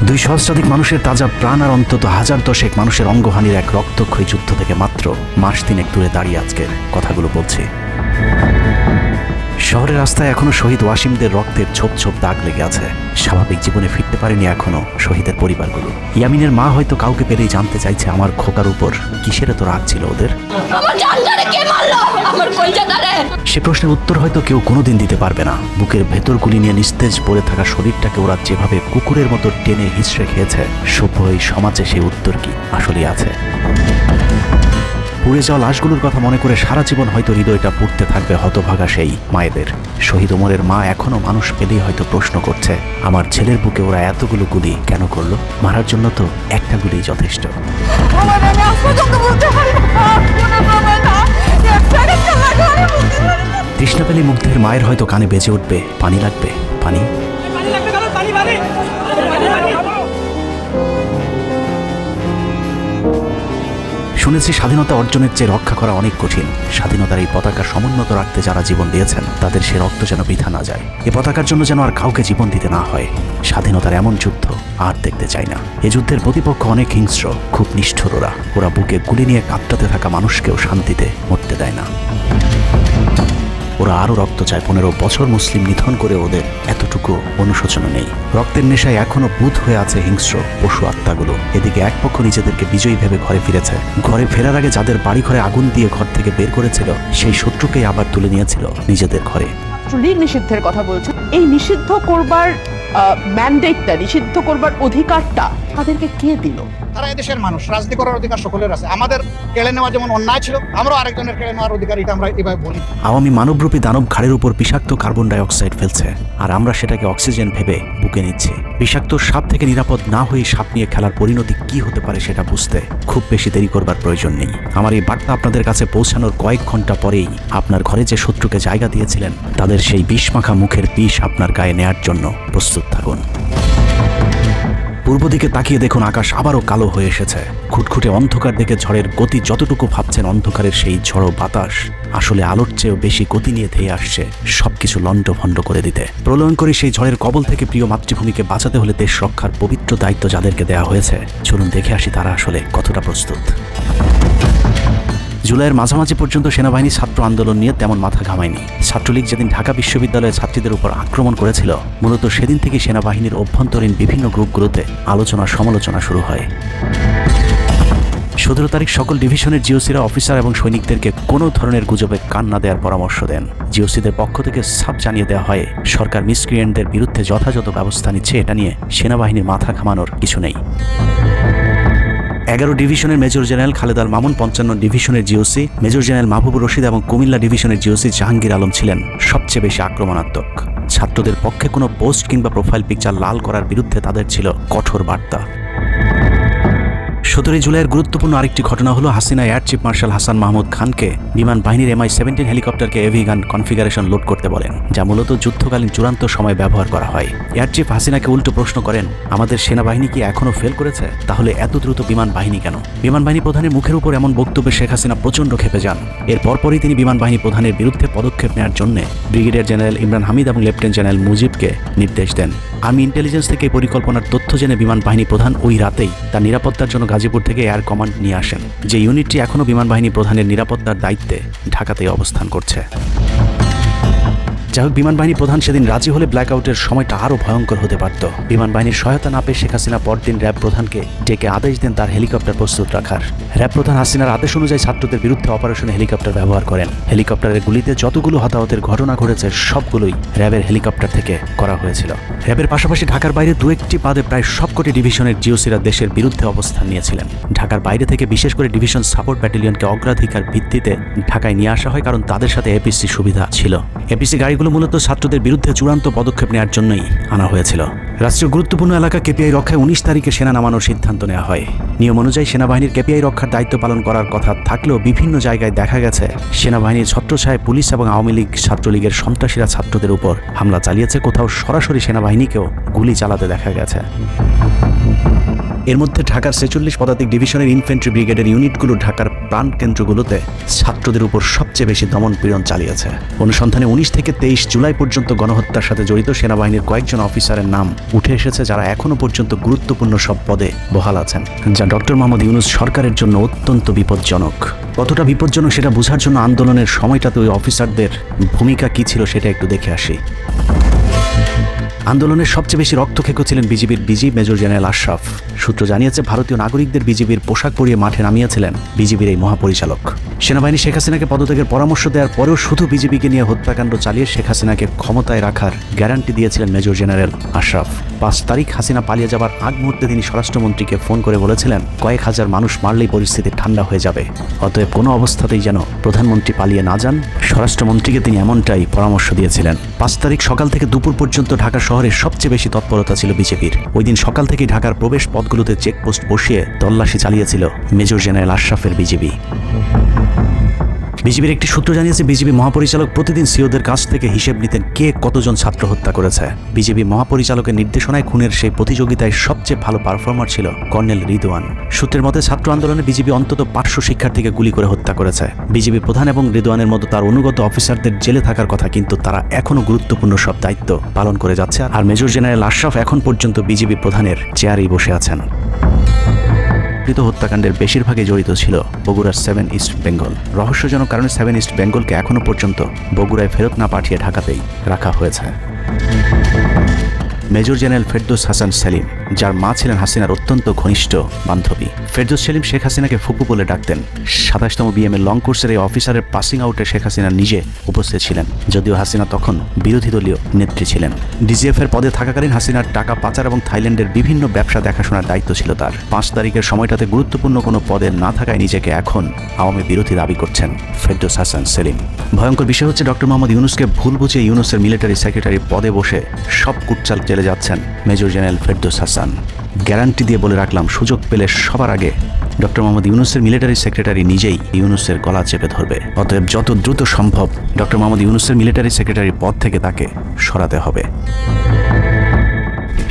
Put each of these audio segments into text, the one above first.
2 সহস্রাধিক মানুষের তাজা প্রাণ আর অন্তত 1010 মানুষের অঙ্গহানির এক রক্তক্ষয়ী যুদ্ধ থেকে মাত্র মাস 3 দূরে দাঁড়িয়ে আজকের কথাগুলো বলছি। শহরের রাস্তায় এখনো শহীদ ওয়াসিমদের রক্তের ছোপ ছোপ দাগ লেগে আছে। স্বাভাবিক জীবনে ফিরতে পারেনি এখনো শহীদের পরিবারগুলো। ইয়ামিনের মা হয়তো কাউকে পেলেই জানতে চাইছে আমার খোকার উপর কিসের এত রাগ ছিল ওদের। সে প্রশ্নের উত্তর হয়তো কেউ কোনোদিন দিতে পারবে না। বুকের ভেতর গুলি নিয়ে নিস্তেজ পড়ে থাকা শরীরটাকে ওরা যেভাবে কুকুরের মতো টেনে হিঁচড়ে খেয়েছে, সভ্য এই সমাজে সেই উত্তর কি আসলেই আছে? পুড়ে যাওয়া লাশগুলোর কথা মনে করে সারা জীবন হয়তো হৃদয়টা পুড়তে থাকবে হতভাগা সেই মায়েদের। শহীদ ওমরের মা এখনো মানুষ পেলেই হয়তো প্রশ্ন করছে, আমার ছেলের বুকে ওরা এতগুলো গুলি কেন করলো? মারার জন্য তো একটা গুলিই যথেষ্ট। তৃষ্ণা পেলে মুগ্ধের মায়ের হয়তো কানে বেজে উঠবে, পানি লাগবে, পানি। শুনেছি স্বাধীনতা অর্জনের চেয়ে রক্ষা করা অনেক কঠিন। স্বাধীনতার এই পতাকা সমুন্নত রাখতে যারা জীবন দিয়েছেন তাদের সে রক্ত যেন বৃথা না যায়। এ পতাকার জন্য যেন আর কাউকে জীবন দিতে না হয়। স্বাধীনতার এমন যুদ্ধ আর দেখতে চাই না। এ যুদ্ধের প্রতিপক্ষ অনেক হিংস্র, খুব নিষ্ঠুর। ওরা বুকে গুলি নিয়ে কাঁপতে থাকা মানুষকেও শান্তিতে মরতে দেয় না। ওরা আরও রক্ত চায়। 15 বছর মুসলিম নিধন করে ওদের এতটুকু অনুশোচনা নেই। রক্তের নেশায় এখনো বুঁদ হয়ে আছে হিংস্র পশু আত্মাগুলো। এদিকে এক পক্ষ নিজেদেরকে বিজয়ী ভেবে ঘরে ফিরেছে। ঘরে ফেরার আগে যাদের বাড়ি ঘরে আগুন দিয়ে ঘর থেকে বের করেছিল, সেই শত্রুকেই আবার তুলে নিয়েছিল নিজেদের ঘরে। লীগ নিষিদ্ধের কথা বলছে। এই নিষিদ্ধ করবার ম্যান্ডেটটা, নিষিদ্ধ করবার অধিকারটা তাদেরকে কে দিল? তারা এদেশের মানুষ, রাজনীতি করার অধিকার সকলের আছে। আমাদের কেড়ে নেওয়া যেমন অন্যায় ছিল, আমরা আরেকজনের কেড়ে নেওয়ার অধিকার, এটা আমরা এভাবে বলি। আওয়ামী মানবরূপী দানব ঘাড়ের উপর বিষাক্ত কার্বন ডাই অক্সাইড ফেলছে, আর আমরা সেটাকে অক্সিজেন ভেবে বুকে নিচ্ছি। বিষাক্ত সাপ থেকে নিরাপদ না হয়ে সাপ নিয়ে খেলার পরিণতি কি হতে পারে সেটা বুঝতে খুব বেশি দেরি করবার প্রয়োজন নেই। আমার এই বার্তা আপনাদের কাছে পৌঁছানোর কয়েক ঘন্টা পরেই আপনার ঘরে যে শত্রুকে জায়গা দিয়েছিলেন তাদের সেই বিষমাখা মুখের বিষ আপনার গায়ে নেয়ার জন্য প্রস্তুত থাকুন। পূর্ব দিকে তাকিয়ে দেখুন, আকাশ আবারও কালো হয়ে এসেছে। খুটখুটে অন্ধকার দেখে ঝড়ের গতি যতটুকু ভাবছেন অন্ধকারের সেই ঝড়ো বাতাস আসলে আলোর চেয়েও বেশি গতি নিয়ে ধেয়ে আসছে সবকিছু লণ্ডভণ্ড করে দিতে। প্রলয়ঙ্করী সেই ঝড়ের কবল থেকে প্রিয় মাতৃভূমিকে বাঁচাতে হলে দেশ রক্ষার পবিত্র দায়িত্ব যাদেরকে দেওয়া হয়েছে, চলুন দেখে আসি তারা আসলে কতটা প্রস্তুত। জুলাইয়ের মাঝামাঝি পর্যন্ত সেনাবাহিনী ছাত্র আন্দোলন নিয়ে তেমন মাথা ঘামায়নি। ছাত্রলীগ যেদিন ঢাকা বিশ্ববিদ্যালয়ের ছাত্রীদের উপর আক্রমণ করেছিল, মূলত সেদিন থেকে সেনাবাহিনীর অভ্যন্তরীণ বিভিন্ন গ্রুপগুলোতে আলোচনা সমালোচনা শুরু হয়। 17 তারিখ সকল ডিভিশনের জিওসিরা অফিসার এবং সৈনিকদেরকে কোনো ধরনের গুজবে কান না দেওয়ার পরামর্শ দেন। জিওসিদের পক্ষ থেকে সাফ জানিয়ে দেওয়া হয়, সরকার মিসক্রিয়েন্টদের বিরুদ্ধে যথাযথ ব্যবস্থা নিচ্ছে, এটা নিয়ে সেনাবাহিনীর মাথা ঘামানোর কিছু নেই। 11 ডিভিশনের মেজর জেনারেল খালেদ আল মামুন, 55 ডিভিশনের GOC major general Mahbubur Rashid এবং কুমিল্লা ডিভিশনের জিওসি জাহাঙ্গীর আলম ছিলেন সবচেয়ে বেশি আক্রমণাত্মক। ছাত্রদের পক্ষে কোনো পোস্ট কিংবা প্রোফাইল পিকচার লাল করার বিরুদ্ধে তাদের ছিল কঠোর বার্তা। 17 জুলাইয়ের গুরুত্বপূর্ণ আরেকটি ঘটনা হলো, Hasina air chief marshal Hasan Mahmud খানকে বিমান বাহিনীর MI-17 হেলিকপ্টারকে এভি গান কনফিগারেশন লোড করতে বলেন, যা মূলত যুদ্ধকালীন চূড়ান্ত সময় ব্যবহার করা হয়। এয়ার চিফ হাসিনাকে উল্টো প্রশ্ন করেন, আমাদের সেনাবাহিনী কি এখনো ফেল করেছে? তাহলে এত দ্রুত বিমান বাহিনী কেন? বিমান বাহিনী প্রধানের মুখের উপর এমন বক্তব্যে শেখ হাসিনা প্রচণ্ড ক্ষেপে যান। এর পরপরই তিনি বিমান বাহিনী প্রধানের বিরুদ্ধে পদক্ষেপ নেওয়ার জন্য ব্রিগেডিয়ার জেনারেল ইমরান হামিদ এবং লেফটেন্যান্ট জেনারেল মুজিবকে নির্দেশ দেন। আর্মি ইন্টেলিজেন্স থেকে এই পরিকল্পনার তথ্য জেনে বিমান বাহিনী প্রধান ওই রাতেই তার নিরাপত্তার জন্য গাজীপুর থেকে এয়ার কমান্ড নিয়ে আসেন, যে ইউনিটটি এখনও বিমান বাহিনী প্রধানের নিরাপত্তার দায়িত্বে ঢাকাতেই অবস্থান করছে। যাই হোক, বিমান বাহিনী প্রধান সেদিন রাজি হলে ব্ল্যাকআউটের সময়টা আরও ভয়ঙ্কর হতে পারত। বিমান বাহিনীর সহায়তা না পেয়ে শেখ হাসিনা পরদিন র্যাব প্রধানকে ডেকে আদেশ দেন তার হেলিকপ্টার প্রস্তুত রাখার। র্যাব প্রধান হাসিনার আদেশ অনুযায়ী ছাত্রদের বিরুদ্ধে অপারেশনে হেলিকপ্টার ব্যবহার করেন। হেলিকপ্টারের গুলিতে যতগুলো হতাহতের ঘটনা ঘটেছে সবগুলোই র্যাবের হেলিকপ্টার থেকে করা হয়েছিল। র্যাবের পাশাপাশি ঢাকার বাইরে 2-1টি বাদে প্রায় সবকটি ডিভিশনের জিওসিরা দেশের বিরুদ্ধে অবস্থান নিয়েছিলেন। ঢাকার বাইরে থেকে বিশেষ করে ডিভিশন সাপোর্ট ব্যাটালিয়নকে অগ্রাধিকার ভিত্তিতে ঢাকায় নিয়ে আসা হয়, কারণ তাদের সাথে এপিসি সুবিধা ছিল। এপিসি গাড়িগুলো মূলত ছাত্রদের বিরুদ্ধে চূড়ান্ত পদক্ষেপ নেওয়ার জন্যই আনা হয়েছিল। রাষ্ট্রীয় গুরুত্বপূর্ণ এলাকা কেপিআই রক্ষায় 19 তারিখে সেনা নামানোর সিদ্ধান্ত নেওয়া হয়। নিয়ম অনুযায়ী সেনাবাহিনীর কেপিআই রক্ষার দায়িত্ব পালন করার কথা থাকলেও বিভিন্ন জায়গায় দেখা গেছে সেনাবাহিনীর ছত্রছায়ায় পুলিশ এবং আওয়ামী লীগ ছাত্রলীগের সন্ত্রাসীরা ছাত্রদের উপর হামলা চালিয়েছে। কোথাও সরাসরি সেনাবাহিনীকেও গুলি চালাতে দেখা গেছে। এর মধ্যে ঢাকার 46 পদাতিক ডিভিশনের ইনফ্যান্ট্রি ব্রিগেডের ইউনিটগুলো ঢাকার প্রাণ কেন্দ্রগুলোতে ছাত্রদের উপর সবচেয়ে বেশি দমন পীড়ন চালিয়েছে। অনুসন্ধানে 19 থেকে 23 জুলাই পর্যন্ত গণহত্যার সাথে জড়িত সেনাবাহিনীর কয়েকজন অফিসারের নাম উঠে এসেছে, যারা এখনো পর্যন্ত গুরুত্বপূর্ণ সব পদে বহাল আছেন, যা ডক্টর মোহাম্মদ ইউনূস সরকারের জন্য অত্যন্ত বিপজ্জনক। কতটা বিপজ্জনক সেটা বোঝার জন্য আন্দোলনের সময়টাতে ওই অফিসারদের ভূমিকা কী ছিল সেটা একটু দেখে আসি। আন্দোলনের সবচেয়ে বেশি রক্তক্ষেকো ছিলেন বিজিবির ডিজি মেজর জেনারেল আশরাফ। সূত্র জানিয়েছে, ভারতীয় নাগরিকদের বিজিবির পোশাক পরিয়ে মাঠে নামিয়েছিলেন বিজিবির এই মহাপরিচালক। সেনাবাহিনী শেখ হাসিনাকে পদত্যাগের পরামর্শ দেওয়ার পরেও শুধু বিজিবিকে নিয়ে হত্যাকাণ্ড চালিয়ে শেখ হাসিনাকে ক্ষমতায় রাখার গ্যারান্টি দিয়েছিলেন মেজর জেনারেল আশরাফ। 5 তারিখ হাসিনা পালিয়ে যাবার আগ মুহূর্তে তিনি স্বরাষ্ট্রমন্ত্রীকে ফোন করে বলেছিলেন, কয়েক হাজার মানুষ মারলেই পরিস্থিতি ঠান্ডা হয়ে যাবে, অতএব কোনো অবস্থাতেই যেন প্রধানমন্ত্রী পালিয়ে না যান। স্বরাষ্ট্রমন্ত্রীকে তিনি এমনটাই পরামর্শ দিয়েছিলেন। 5 তারিখ সকাল থেকে দুপুর পর্যন্ত ঢাকা শহরের সবচেয়ে বেশি তৎপরতা ছিল বিজেপির। ওই দিন সকাল থেকেই ঢাকার প্রবেশ পথগুলোতে চেকপোস্ট বসিয়ে তল্লাশি চালিয়েছিল মেজর জেনারেল আশরাফের বিজিবি। বিজিবির একটি সূত্র জানিয়েছে, বিজিবি মহাপরিচালক প্রতিদিন সিওদের কাছ থেকে হিসেব নিতেন কে কতজন ছাত্র হত্যা করেছে। বিজিবি মহাপরিচালকের নির্দেশনায় খুনের সেই প্রতিযোগিতায় সবচেয়ে ভালো পারফর্মার ছিল কর্নেল রিদওয়ান। সূত্রের মতে, ছাত্র আন্দোলনে বিজিবি অন্তত 500 শিক্ষার্থীকে গুলি করে হত্যা করেছে। বিজিবি প্রধান এবং রিদওয়ানের মতো তার অনুগত অফিসারদের জেলে থাকার কথা, কিন্তু তারা এখনও গুরুত্বপূর্ণ সব দায়িত্ব পালন করে যাচ্ছে। আর মেজর জেনারেল আশরাফ এখন পর্যন্ত বিজিবি প্রধানের চেয়ারেই বসে আছেন। হত্যাকাণ্ডের বেশিরভাগই জড়িত ছিল বগুড়ার 7 ইস্ট বেঙ্গল। রহস্যজনক কারণে 7 ইস্ট বেঙ্গলকে এখনো পর্যন্ত বগুড়ায় ফেরত না পাঠিয়ে ঢাকাতেই রাখা হয়েছে। মেজর জেনারেল ফেরদৌস হাসান সেলিম, যার মা ছিলেন হাসিনার অত্যন্ত ঘনিষ্ঠ বান্ধবী। ফেরদৌস সেলিম শেখ হাসিনাকে ফুপু বলে ডাকতেন। 27তম বিএমএ লং কোর্সের এই অফিসারের পাসিং আউটে শেখ হাসিনা নিজে উপস্থিত ছিলেন, যদিও হাসিনা তখন বিরোধী দলীয় নেত্রী ছিলেন। ডিজিএফ এর পদে থাকাকালীন হাসিনার টাকা পাচার এবং থাইল্যান্ডের বিভিন্ন ব্যবসা দেখাশোনার দায়িত্ব ছিল তার। 5 তারিখের সময়টাতে গুরুত্বপূর্ণ কোনো পদে না থাকায় নিজেকে এখন আওয়ামী বিরোধী দাবি করছেন ফেরদৌস হাসান সেলিম। ভয়ঙ্কর বিষয় হচ্ছে, ডক্টর মোহাম্মদ ইউনূসকে ভুল বুঝে ইউনূসের মিলিটারি সেক্রেটারি পদে বসে সব কুটচাল চলে যাচ্ছেন major general Ferdous Hasan. Guarantee দিয়ে বলে রাখলাম, সুযোগ পেলে সবার আগে ডক্টর মোহাম্মদ ইউনূসের মিলিটারি সেক্রেটারি নিজেই ইউনূসের গলা চেপে ধরবে। অতএব যত দ্রুত সম্ভব ডক্টর মোহাম্মদ ইউনূসের মিলিটারি সেক্রেটারি পদ থেকে তাকে সরাতে হবে।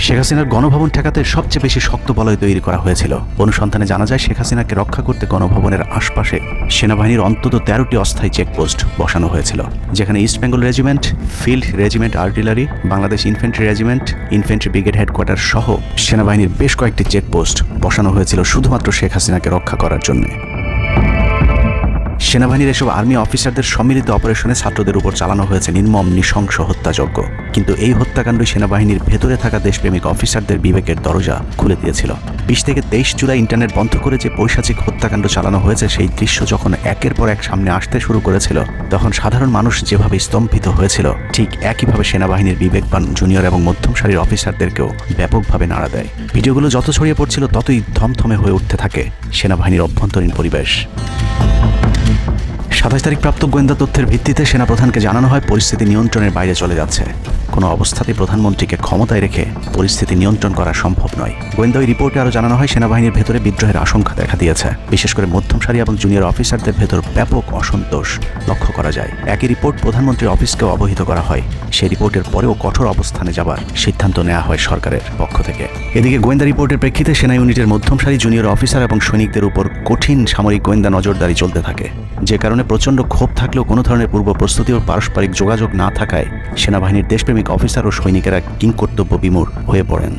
শেখ হাসিনার গণভবন ঠেকাতে সবচেয়ে বেশি শক্ত বলয় তৈরি করা হয়েছিল। অনুসন্ধানে জানা যায়, শেখ হাসিনাকে রক্ষা করতে গণভবনের আশপাশে সেনাবাহিনীর অন্তত 13টি অস্থায়ী চেকপোস্ট বসানো হয়েছিল, যেখানে east Bengal regiment, field regiment artillery, Bangladesh infantry regiment, infantry brigade headquarter সহ সেনাবাহিনীর বেশ কয়েকটি চেকপোস্ট বসানো হয়েছিল শুধুমাত্র শেখ হাসিনাকে রক্ষা করার জন্য। সেনাবাহিনীর এসব আর্মি অফিসারদের সম্মিলিত অপারেশনে ছাত্রদের উপর চালানো হয়েছে নির্মম নৃশংস হত্যাযজ্ঞ। কিন্তু এই হত্যাকাণ্ড সেনাবাহিনীর ভেতরে থাকা দেশপ্রেমিক অফিসারদের বিবেকের দরজা খুলে দিয়েছিল। 20 থেকে 23 জুলাই ইন্টারনেট বন্ধ করে যে পৈশাচিক হত্যাকাণ্ড চালানো হয়েছে, সেই দৃশ্য যখন একের পর এক সামনে আসতে শুরু করেছিল, তখন সাধারণ মানুষ যেভাবে স্তম্ভিত হয়েছিল, ঠিক একইভাবে সেনাবাহিনীর বিবেকবান জুনিয়র এবং মধ্যম সারির অফিসারদেরকেও ব্যাপকভাবে নাড়া দেয়। ভিডিওগুলো যত ছড়িয়ে পড়ছিল, ততই থমথমে হয়ে উঠতে থাকে সেনাবাহিনীর অভ্যন্তরীণ পরিবেশ। 27 তারিখ প্রাপ্ত গোয়েন্দা তথ্যের ভিত্তিতে সেনাপ্রধানকে জানানো হয় পরিস্থিতি নিয়ন্ত্রণের বাইরে চলে যাচ্ছে। কোনো অবস্থাতেই প্রধানমন্ত্রীকে ক্ষমতায় রেখে পরিস্থিতি নিয়ন্ত্রণ করা সম্ভব নয়। গোয়েন্দা ওই রিপোর্টে আরও জানানো হয়, সেনাবাহিনীর ভেতরে বিদ্রোহের আশঙ্কা দেখা দিয়েছে। বিশেষ করে মধ্যম সারি এবং জুনিয়র অফিসারদের ভেতর ব্যাপক অসন্তোষ লক্ষ্য করা যায়। একই রিপোর্ট প্রধানমন্ত্রীর অফিসকেও অবহিত করা হয়। সেই রিপোর্টের পরেও কঠোর অবস্থানে যাবার সিদ্ধান্ত নেওয়া হয় সরকারের পক্ষ থেকে। এদিকে গোয়েন্দা রিপোর্টের প্রেক্ষিতে সেনা ইউনিটের মধ্যম সারি জুনিয়র অফিসার এবং সৈনিকদের উপর কঠিন সামরিক গোয়েন্দা নজরদারি চলতে থাকে, যে কারণে প্রচণ্ড ক্ষোভ থাকলেও কোনো ধরনের পূর্ব প্রস্তুতি ও পারস্পরিক যোগাযোগ না থাকায় সেনাবাহিনীর দেশপ্রেমিক অফিসার ও সৈনিকেরা কিংকর্তব্য বিমূঢ় হয়ে পড়েন।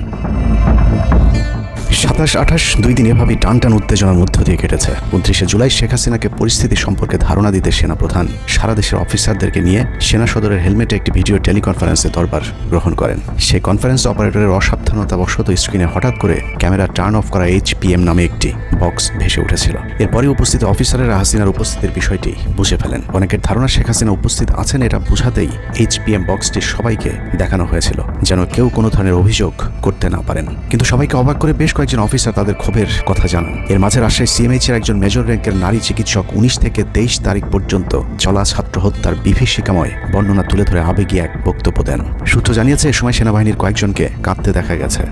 27-28 2 দিন এভাবেই টান উত্তেজনার মধ্য দিয়ে কেটেছে। 29শে জুলাই শেখ হাসিনাকে পরিস্থিতি সম্পর্কে ধারণা দিতে সেনাপ্রধান সারা দেশের অফিসারদেরকে নিয়ে সেনা সদরের হেলমেটে একটি ভিডিও টেলিকনফারেন্সে দরবার গ্রহণ করেন। সেই কনফারেন্স অপারেটরের অসাবধানতাবশত স্ক্রিনে হঠাৎ করে ক্যামেরা টার্ন অফ করা HPM নামে একটি বক্স ভেসে উঠেছিল। এরপরে উপস্থিত অফিসারেরা হাসিনার উপস্থিতির বিষয়টি বুঝে ফেলেন। অনেকের ধারণা শেখ হাসিনা উপস্থিত আছেন এটা বোঝাতেই HPM বক্সটি সবাইকে দেখানো হয়েছিল, যেন কেউ কোনো ধরনের অভিযোগ করতে না পারেন। কিন্তু সবাইকে অবাক করে বেশ কয়েকজন অফিসার তাদের ক্ষোভের কথা জানান। এর মাঝে রাজশাহী CMH-এর একজন মেজর র্যাঙ্কের নারী চিকিৎসক 19 থেকে 23 তারিখ পর্যন্ত চলা ছাত্র হত্যার বিভীষিকাময় বর্ণনা তুলে ধরে আবেগী এক বক্তব্য দেন। সূত্র জানিয়েছে, এ সময় সেনাবাহিনীর কয়েকজনকে কাঁদতে দেখা গেছে।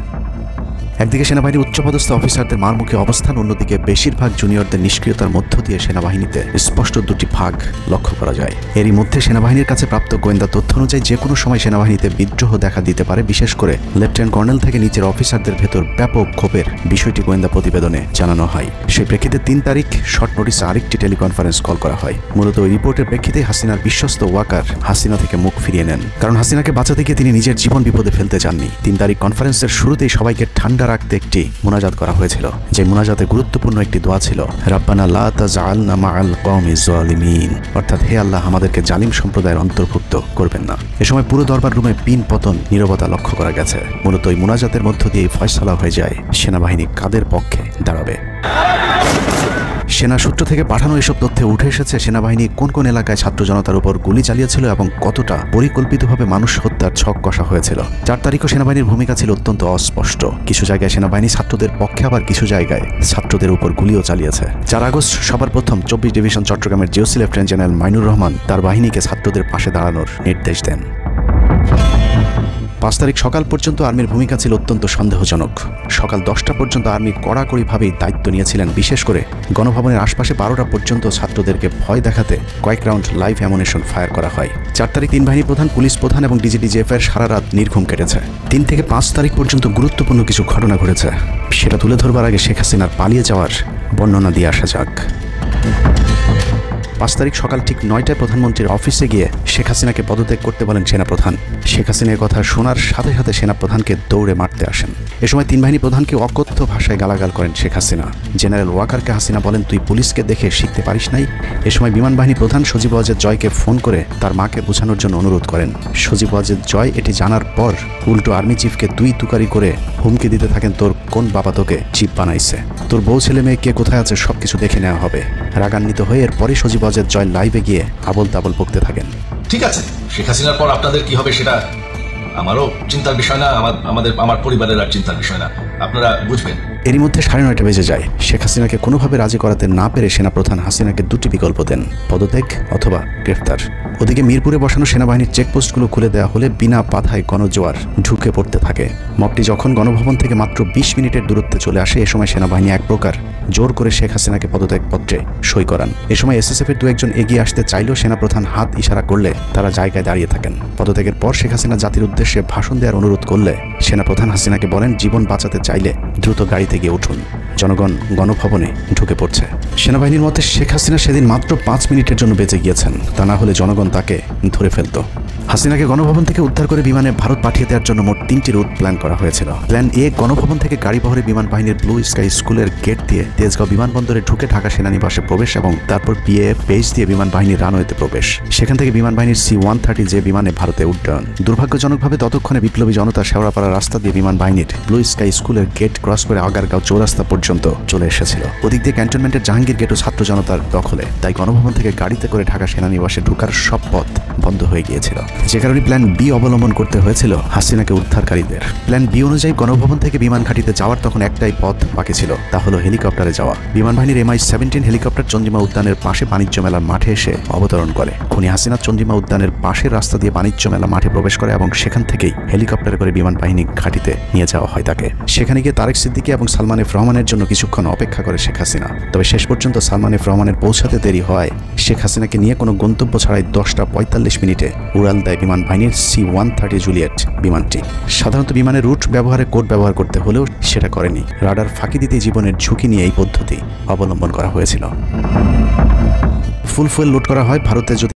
একদিকে সেনাবাহিনীর উচ্চপদস্থ অফিসারদের মারমুখী অবস্থান, অন্যদিকে বেশিরভাগ জুনিয়রদের নিষ্ক্রিয়তার মধ্য দিয়ে সেনাবাহিনীতে স্পষ্ট দুটি ভাগ লক্ষ্য করা যায়। এরই মধ্যে সেনাবাহিনীর কাছে প্রাপ্ত গোয়েন্দা তথ্য অনুযায়ী যে কোনো সময় সেনাবাহিনীতে বিদ্রোহ দেখা দিতে পারে, বিশেষ করে লেফটেন্যান্ট কর্নেল থেকে নিচের অফিসারদের ভেতর ব্যাপক ক্ষোভের বিষয়টি গোয়েন্দা প্রতিবেদনে জানানো হয়। সেই প্রেক্ষিতে 3 তারিখ শর্ট নোটিসে আরেকটি টেলিকনফারেন্স কল করা হয়। মূলত ওই রিপোর্টের প্রেক্ষিতে হাসিনার বিশ্বস্ত ওয়াকার হাসিনা থেকে মুখ ফিরিয়ে নেন, কারণ হাসিনাকে বাঁচাতে গিয়ে তিনি নিজের জীবন বিপদে ফেলতে চাননি। 3 তারিখ কনফারেন্সের শুরুতেই সবাইকে ঠান্ডা রাখতে একটি মুনাজাত করা হয়েছিল, যে মুনাজাতে গুরুত্বপূর্ণ একটি দোয়া ছিল, রাব্বানা লা তাজআলনা মাআল কওমিজ জালিমিন, অর্থাৎ হে আল্লাহ, আমাদেরকে জালিম সম্প্রদায়ের অন্তর্ভুক্ত করবেন না। এ সময় পুরো দরবার রুমে পিন পতন নীরবতা লক্ষ্য করা গেছে। মূলত ওই মুনাজাতের মধ্য দিয়ে ফয়সালা হয়ে যায় সেনাবাহিনী কাদের পক্ষে দাঁড়াবে। সেনা সূত্র থেকে পাঠানো এসব তথ্যে উঠে এসেছে সেনাবাহিনী কোন কোন এলাকায় ছাত্র জনতার উপর গুলি চালিয়েছিল এবং কতটা পরিকল্পিতভাবে মানুষ হত্যার ছক কষা হয়েছিল। 4 তারিখও সেনাবাহিনীর ভূমিকা ছিল অত্যন্ত অস্পষ্ট। কিছু জায়গায় সেনাবাহিনী ছাত্রদের পক্ষে, আবার কিছু জায়গায় ছাত্রদের উপর গুলিও চালিয়েছে। 4 আগস্ট সবার প্রথম 24 ডিভিশন চট্টগ্রামের GOC lieutenant general Mainur Rahman তার বাহিনীকে ছাত্রদের পাশে দাঁড়ানোর নির্দেশ দেন। 5 তারিখ সকাল পর্যন্ত আর্মির ভূমিকা ছিল অত্যন্ত সন্দেহজনক। সকাল 10টা পর্যন্ত আর্মি কড়াকড়িভাবেই দায়িত্ব নিয়েছিলেন। বিশেষ করে গণভবনের আশপাশে 12টা পর্যন্ত ছাত্রদেরকে ভয় দেখাতে কয়েক রাউন্ড লাইভ অ্যামুনিশন ফায়ার করা হয়। 4 তারিখ 3 বাহিনী প্রধান, পুলিশ প্রধান এবং ডিজিডিজিএফের সারা রাত নির্ঘুম কেটেছে। 3 থেকে 5 তারিখ পর্যন্ত গুরুত্বপূর্ণ কিছু ঘটনা ঘটেছে, সেটা তুলে ধরবার আগে শেখ হাসিনার পালিয়ে যাওয়ার বর্ণনা দিয়ে আসা যাক। 5 তারিখ সকাল ঠিক 9টায় প্রধানমন্ত্রীর অফিসে গিয়ে শেখ হাসিনাকে পদত্যাগ করতে বলেন সেনাপ্রধান। শেখ হাসিনার কথা শোনার সাথে সাথে সেনাপ্রধানকে দৌড়ে মারতে আসেন। এ সময় 3 বাহিনী প্রধানকে অকথ্য ভাষায় গালাগাল করেন শেখ হাসিনা। জেনারেল ওয়াকারকে হাসিনা বলেন, তুই পুলিশকে দেখে শিখতে পারিস নাই। এ সময় বিমান বাহিনী প্রধান সজীব ওয়াজেদ জয়কে ফোন করে তার মাকে বোঝানোর জন্য অনুরোধ করেন। সজীব ওয়াজেদ জয় এটি জানার পর উল্টো আর্মি চিফকে তুই তুকারি করে হুমকি দিতে থাকেন, তোর কোন বাবা তোকে চিফ বানাইছে, তোর বউ ছেলে মেয়ে কে কোথায় আছে সবকিছু দেখে নেওয়া হবে। রাগান্বিত হয়ে এরপরে সজীব ওয়াজেদ জয় লাইভে গিয়ে আবল তাবল বকতে থাকেন। ঠিক আছে, শেখ হাসিনার পর আপনাদের কি হবে সেটা আমারও চিন্তার বিষয় না, আমার পরিবারের আর চিন্তার বিষয় না, আপনারা বুঝবেন। এরই মধ্যে 9:30 বেজে যায়। শেখ হাসিনাকে কোনোভাবে রাজি করাতে না পেরে সেনাপ্রধান হাসিনাকে 2টি বিকল্প দেন, পদত্যাগ অথবা গ্রেফতার। ওদিকে মিরপুরে বসানো সেনাবাহিনীর চেকপোস্টগুলো খুলে দেওয়া হলে বিনা বাধায় গণজোয়ার ঢুকে পড়তে থাকে। মবটি যখন গণভবন থেকে মাত্র 20 মিনিটের দূরত্বে চলে আসে, এ সময় সেনাবাহিনী এক প্রকার জোর করে শেখ হাসিনাকে পদত্যাগপত্রে সই করান। এ সময় এসএসএফের 2-1 এগিয়ে আসতে চাইলেও সেনাপ্রধান হাত ইশারা করলে তারা জায়গায় দাঁড়িয়ে থাকেন। পদত্যাগের পর শেখ হাসিনা জাতির উদ্দেশ্যে ভাষণ দেওয়ার অনুরোধ করলে সেনাপ্রধান হাসিনাকে বলেন, জীবন বাঁচাতে চাইলে দ্রুত গাড়িতে গিয়ে উঠুন, জনগণ গণভবনে ঢুকে পড়ছে। সেনাবাহিনীর মতে শেখ হাসিনা সেদিন মাত্র 5 মিনিটের জন্য বেঁচে গিয়েছেন, তা না হলে জনগণ তাকে ধরে ফেলত। হাসিনাকে গণভবন থেকে উদ্ধার করে বিমানে ভারত পাঠিয়ে দেওয়ার জন্য মোট 3টি রুট প্ল্যান করা হয়েছিল। প্ল্যান এ, গণভবন থেকে গাড়িবহরে বিমান বাহিনীর ব্লু স্কাই স্কুলের গেট দিয়ে তেজগাঁও বিমানবন্দরে ঢুকে ঢাকা সেনানিবাসে প্রবেশ এবং তারপর পিএএফ বেস দিয়ে বিমান বাহিনীর রানওয়েতে প্রবেশ। সেখান থেকে বিমান বাহিনীর C-130 যে বিমানে ভারতে উড্ডয়ন। দুর্ভাগ্যজনকভাবে ততক্ষণে বিপ্লবী জনতা শেওড়াপাড়া রাস্তা দিয়ে বিমান বাহিনীর ব্লু স্কাই স্কুলের গেট ক্রস করে আগারগাঁও চৌরাস্তা পর্যন্ত চলে এসেছিল। ওদিক দিয়ে ক্যান্টনমেন্টের জাহাঙ্গীর গেটও ছাত্র জনতার দখলে, তাই গণভবন থেকে গাড়িতে করে ঢাকা সেনানিবাসে ঢোকার সব পথ বন্ধ হয়ে গিয়েছিল, যে কারণে প্ল্যান বি অবলম্বন করতে হয়েছিল হাসিনাকে উদ্ধারকারীদের। প্ল্যান বি অনুযায়ী গণভবন থেকে বিমান ঘাঁটিতে যাওয়ার তখন একটাই পথ বাকি ছিল, তা হলো হেলিকপ্টারে যাওয়া। বিমান বাহিনীর MI-17 হেলিকপ্টার চন্দ্রিমা উদ্যানের পাশে বাণিজ্য মেলার মাঠে এসে অবতরণ করে। খুনি হাসিনা চন্দ্রিমা উদ্যানের পাশের রাস্তা দিয়ে বাণিজ্য মেলা মাঠে প্রবেশ করে এবং সেখান থেকেই হেলিকপ্টারে করে বিমান বাহিনী ঘাঁটিতে নিয়ে যাওয়া হয় তাকে। সেখানে গিয়ে তারেক সিদ্দিকী এবং সালমান এফ রহমানের জন্য কিছুক্ষণ অপেক্ষা করে শেখ হাসিনা। তবে শেষ পর্যন্ত সালমান এফ রহমানের পৌঁছাতে দেরি হয় শেখ হাসিনাকে নিয়ে কোনো গন্তব্য ছাড়াই 10টা 45 মিনিটে উড়াল দেয় বিমান বাহিনীর C-130 জুলিয়েট বিমানটি। সাধারণত বিমানের রুট ব্যবহারে কোড ব্যবহার করতে হলেও সেটা করেনি। রাডার ফাঁকি দিতে জীবনের ঝুঁকি নিয়ে এই পদ্ধতি অবলম্বন করা হয়েছিল। ফুল ফুয়েল লোড করা হয় ভারতে।